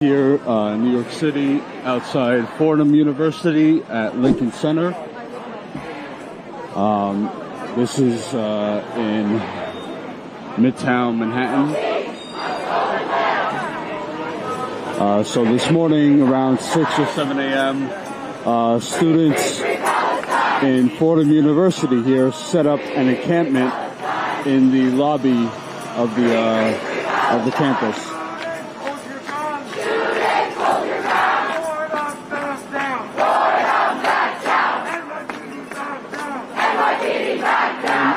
Here in New York City, outside Fordham University at Lincoln Center. This is in Midtown Manhattan. So this morning around 6 or 7 a.m., students in Fordham University here set up an encampment in the lobby of the campus.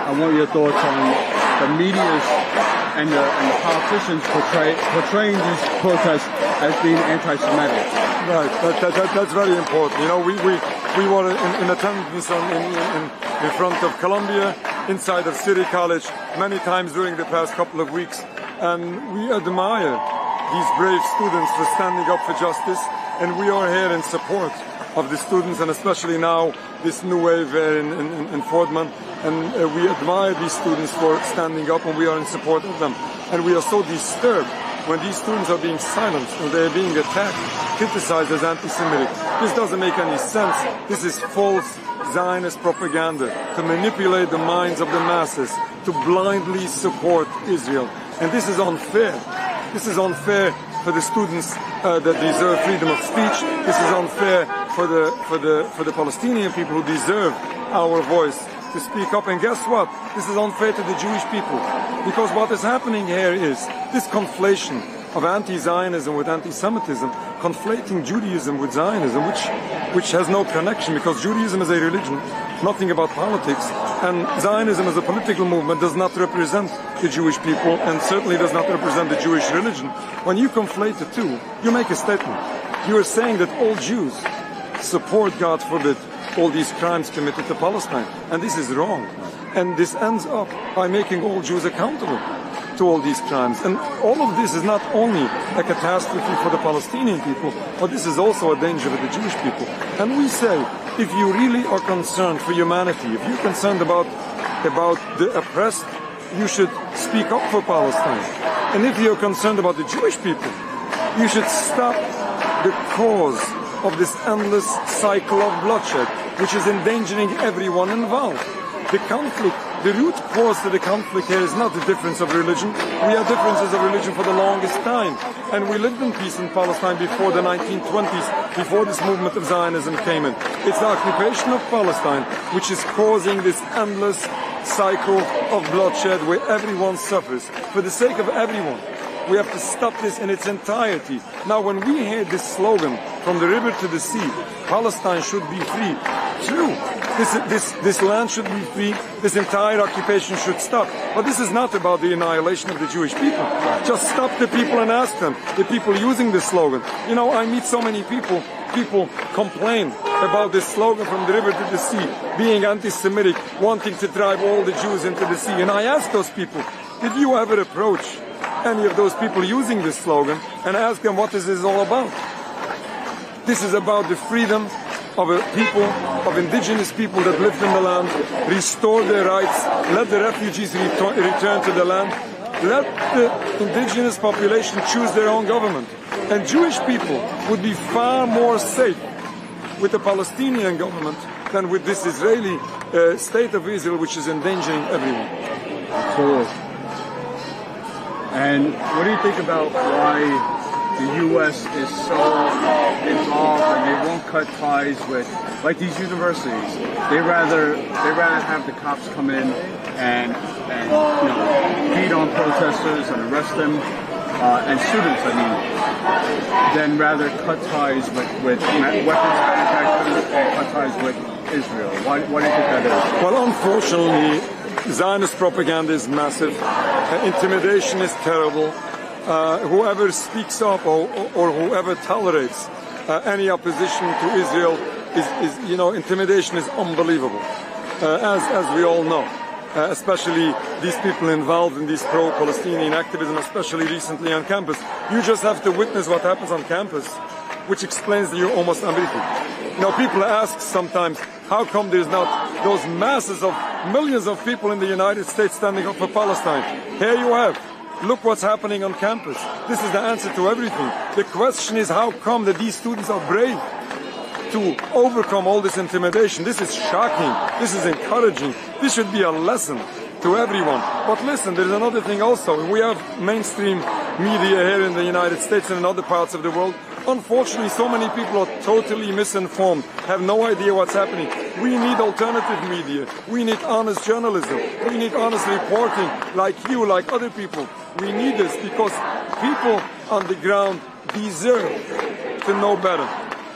I want your thoughts on the media's and the politicians portraying these protests as being anti-Semitic. Right, that's very important. You know, we were in attendance in front of Columbia, inside of City College, many times during the past couple of weeks, and we admire these brave students for standing up for justice, and we are here in support of the students, and especially now this new wave here in Fordham, and we admire these students for standing up, and we are in support of them. And we are so disturbed when these students are being silenced and they are being attacked, criticized as anti-Semitic. This doesn't make any sense. This is false Zionist propaganda to manipulate the minds of the masses, to blindly support Israel. And this is unfair. This is unfair for the students that deserve freedom of speech. This is unfair for the Palestinian people who deserve our voice to speak up. And guess what? This is unfair to the Jewish people, because what is happening here is this conflation of anti-Zionism with anti-Semitism, conflating Judaism with Zionism, which has no connection, because Judaism is a religion, nothing about politics, and Zionism as a political movement does not represent the Jewish people, and certainly does not represent the Jewish religion. When you conflate the two, you make a statement. You are saying that all Jews support, God forbid, all these crimes committed to Palestine, and this is wrong. And this ends up by making all Jews accountable to all these crimes. And all of this is not only a catastrophe for the Palestinian people, but this is also a danger for the Jewish people. And we say, if you really are concerned for humanity, if you're concerned about the oppressed, you should speak up for Palestine. And if you're concerned about the Jewish people, you should stop the cause of this endless cycle of bloodshed, which is endangering everyone involved. The conflict, the root cause to the conflict here is not the difference of religion. We had differences of religion for the longest time. And we lived in peace in Palestine before the 1920s, before this movement of Zionism came in. It's the occupation of Palestine which is causing this endless cycle of bloodshed where everyone suffers. For the sake of everyone, we have to stop this in its entirety. Now, when we hear this slogan, from the river to the sea, Palestine should be free. True. This land should be free. This entire occupation should stop. But this is not about the annihilation of the Jewish people. Just stop the people and ask them, the people using this slogan. You know, I meet so many people complain about this slogan, from the river to the sea, being anti-Semitic, wanting to drive all the Jews into the sea. And I ask those people, did you ever approach any of those people using this slogan and ask them what this is all about? This is about the freedom of a people, of indigenous people that lived in the land, restore their rights, let the refugees return to the land, let the indigenous population choose their own government. And Jewish people would be far more safe with the Palestinian government than with this Israeli state of Israel, which is endangering everyone. Absolutely. And what do you think about why the U.S. is so involved and they won't cut ties with, like, these universities? They rather have the cops come in and you know, beat on protesters and arrest them, and students, I mean, than rather cut ties with weapons manufacturers and cut ties with Israel. Why do you think that is? Well, unfortunately, Zionist propaganda is massive. Intimidation is terrible. Whoever speaks up or whoever tolerates any opposition to Israel is, you know, intimidation is unbelievable, as we all know. Especially these people involved in this pro-Palestinian activism, especially recently on campus. You just have to witness what happens on campus, which explains to you almost everything. You know, people ask sometimes, how come there's not those masses of millions of people in the United States standing up for Palestine? Here you have Look what's happening on campus. This is the answer to everything. The question is, how come that these students are brave to overcome all this intimidation? This is shocking. This is encouraging. This should be a lesson to everyone. But listen, there's another thing also. We have mainstream media here in the United States and in other parts of the world. Unfortunately, so many people are totally misinformed, have no idea what's happening. We need alternative media. We need honest journalism. We need honest reporting like you, like other people. We need this because people on the ground deserve to know better.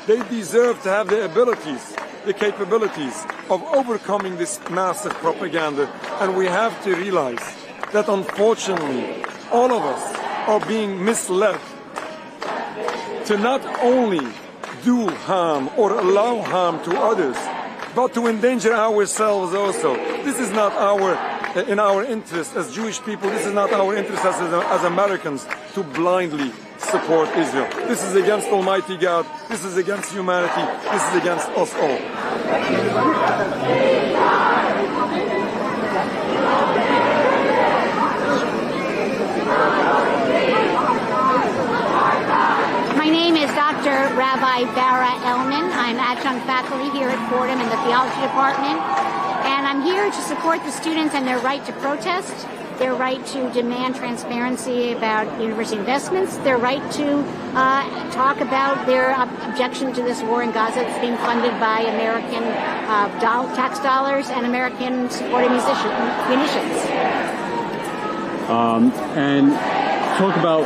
They deserve to have the abilities, the capabilities of overcoming this massive propaganda. And we have to realize that unfortunately, all of us are being misled to not only do harm or allow harm to others, but to endanger ourselves also. This is not in our interest as Jewish people. This is not our interest as Americans to blindly support Israel. This is against Almighty God. This is against humanity. This is against us all. My name is Dr. Rabbi Elman. I'm adjunct faculty here at Fordham in the theology department. And I'm here to support the students and their right to protest, their right to demand transparency about university investments, their right to talk about their objection to this war in Gaza that's being funded by American tax dollars and American supporting munitions. And talk about,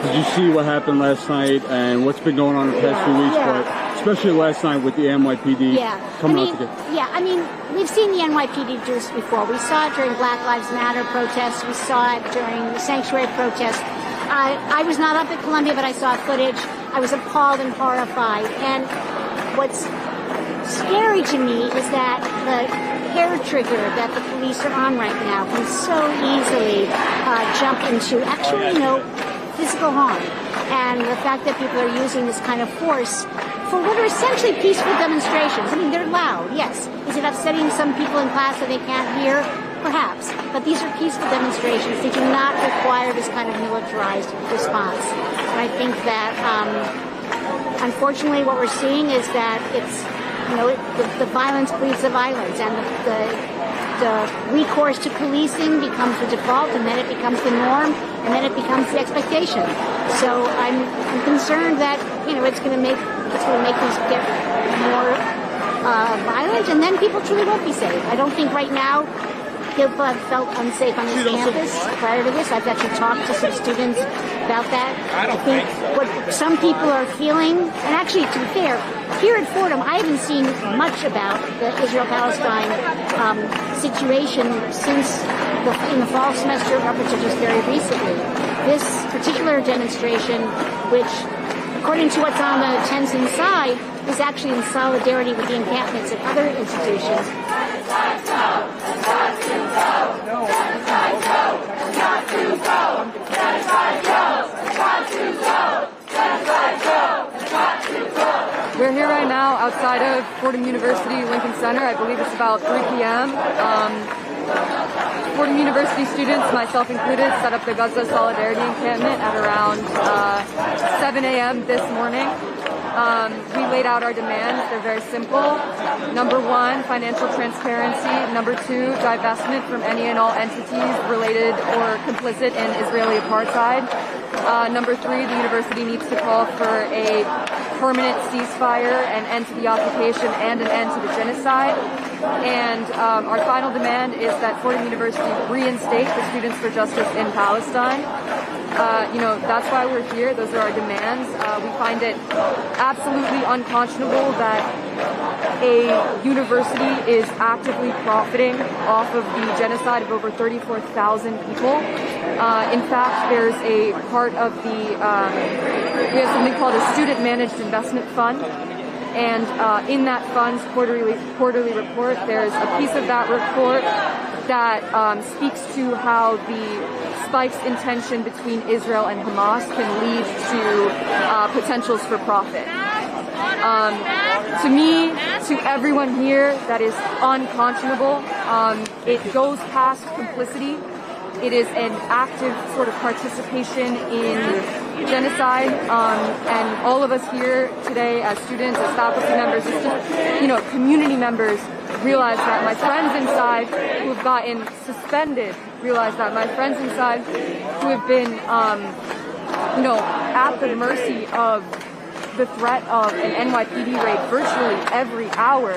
did you see what happened last night and what's been going on the past few weeks, but especially last night with the NYPD coming out together? Yeah, I mean, we've seen the NYPD do this before. We saw it during Black Lives Matter protests. We saw it during the sanctuary protests. I was not up at Columbia, but I saw footage. I was appalled and horrified. And what's scary to me is that the hair trigger that the police are on right now can so easily jump into actually, physical harm. And the fact that people are using this kind of force for what are essentially peaceful demonstrations. I mean, they're loud, yes. Is it upsetting some people in class that they can't hear? Perhaps. But these are peaceful demonstrations. They do not require this kind of militarized response. And I think that, unfortunately, what we're seeing is that it's, the violence breeds the violence, and the recourse to policing becomes the default, and then it becomes the norm, and then it becomes the expectation. So I'm concerned that it's going to make things get more violent, and then people truly won't be safe. I don't think right now people have felt unsafe on this campus prior to this. I've actually talked to some students about that. I think what some people are feeling, and actually, to be fair, here at Fordham, I haven't seen much about the Israel-Palestine situation since in the fall semester up until just very recently. This particular demonstration, which, according to what's on the tents inside, is actually in solidarity with the encampments at other institutions. We're here right now outside of Fordham University, Lincoln Center. I believe it's about 3 p.m. Fordham University students, myself included, set up the Gaza Solidarity encampment at around 7 a.m. this morning. We laid out our demands. They're very simple. Number one, financial transparency. Number two, divestment from any and all entities related or complicit in Israeli apartheid. Number three, the university needs to call for a permanent ceasefire, an end to the occupation, and an end to the genocide. And our final demand is that Fordham University reinstate the Students for Justice in Palestine. That's why we're here. Those are our demands. We find it absolutely unconscionable that a university is actively profiting off of the genocide of over 34,000 people. In fact, there's a part of the, we have something called a Student Managed Investment Fund. And in that fund's quarterly report, there's a piece of that report that speaks to how the spikes in tension between Israel and Hamas can lead to potentials for profit. To me, to everyone here, that is unconscionable. It goes past complicity. It is an active sort of participation in genocide, and all of us here today as students, as faculty members, as just, community members realize that my friends inside who have gotten suspended, realize that my friends inside who have been, at the mercy of the threat of an NYPD raid virtually every hour,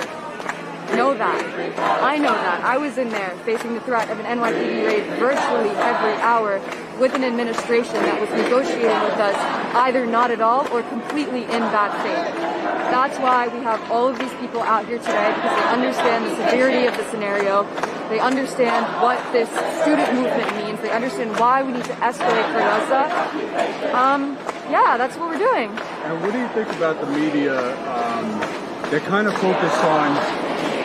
know that. I know that. I was in there facing the threat of an NYPD raid virtually every hour with an administration that was negotiating with us either not at all or completely in bad faith. That's why we have all of these people out here today, because they understand the severity of the scenario. They understand what this student movement means. They understand why we need to escalate for Gaza. That's what we're doing. And what do you think about the media? They kind of focus on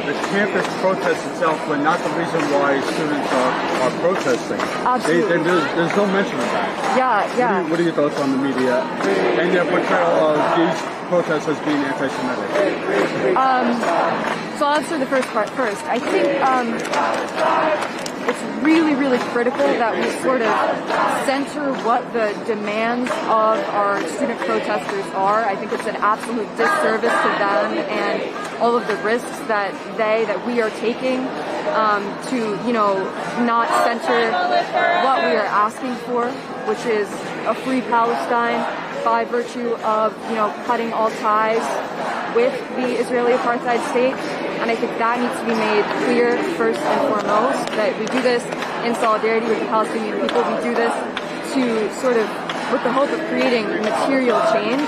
the campus protest itself, but not the reason why students are protesting. Absolutely. There's no mention of that. Yeah. What are your thoughts on the media and their portrayal of these protests as being anti-Semitic? So I'll answer the first part first. I think it's really, really critical that we sort of center what the demands of our student protesters are. I think it's an absolute disservice to them and all of the risks that we are taking to, not center what we are asking for, which is a free Palestine by virtue of, cutting all ties with the Israeli apartheid state. And I think that needs to be made clear first and foremost, that we do this in solidarity with the Palestinian people. We do this to sort of, with the hope of creating material change.